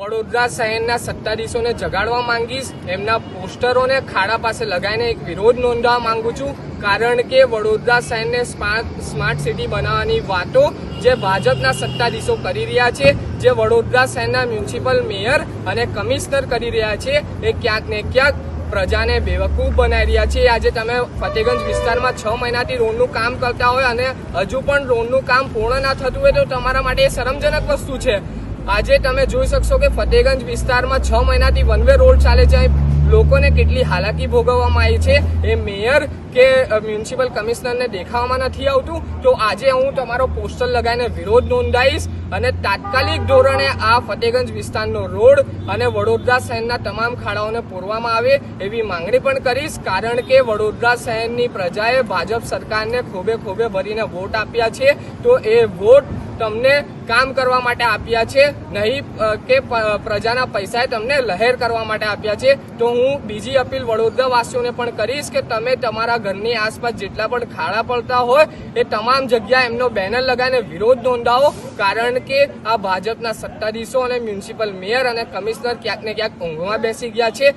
વડોદરા શહેરના સત્તાધીશોને જગાડવા માંગીશ, એમના પોસ્ટરોને ખાડા પાસે લગાવીને એક વિરોધ નોંધવા માંગુ છું, કારણ કે વડોદરા શહેરને સ્માર્ટ સિટી બનાવવાની વાતો જે ભાજપના સત્તાધીશો કરી રહ્યા છે, જે વડોદરા શહેરના મ્યુનિસિપલ મેયર અને કમિશનર કરી રહ્યા છે, એ ક્યાંક ને ક્યાંક પ્રજાને બેવકૂફ બનાવી રહ્યા છે। આજે તમે ફતેગંજ વિસ્તારમાં 6 મહિનાથી રોડનું કામ કરતા હોય અને હજુ પણ રોડનું કામ પૂર્ણ ના થતું હોય તો તમારા માટે એ શરમજનક વસ્તુ છે। આજે તમે જોઈ શકશો કે ફતેગંજ વિસ્તારમાં 6 મહિનાથી વન વે રોડ ચાલે છે, લોકોને કેટલી હાલાકી ભોગવવામાં આવી છે એ મેયર કે મ્યુનિસિપલ કમિશનરને દેખાવામાં નથી આવતું। તો આજે હું તમારો પોસ્ટર લગાવીને વિરોધ નોંધાવીશ અને તાત્કાલિક ધોરણે આ ફતેગંજ વિસ્તારનો રોડ અને વડોદરા શહેરના તમામ ખાડાઓને પૂરવામાં આવે એવી માંગણી પણ કરીશ, કારણ કે વડોદરા શહેરની પ્રજાએ ભાજપ સરકારને ખોબે ખોબે ભરીને વોટ આપ્યા છે, તો એ વોટ તમને કામ કરવા માટે આપ્યા છે, નહીં કે પ્રજાના પૈસાએ તમને લહેર કરવા માટે આપ્યા છે। તો હું બીજી અપીલ વડોદરાવાસીઓને પણ કરીશ કે તમે તમારા ઘરની આસપાસ જેટલા પણ ખાડા પડતા હોય એ તમામ જગ્યાએ એમનો બેનર લગાવીને વિરોધ નોંધાવો, કારણ કે આ ભાજપના સત્તાધીશો અને મ્યુનિસિપલ મેયર અને કમિશનર ક્યાંક ને ક્યાંક ઊંઘમાં બેસી ગયા છે।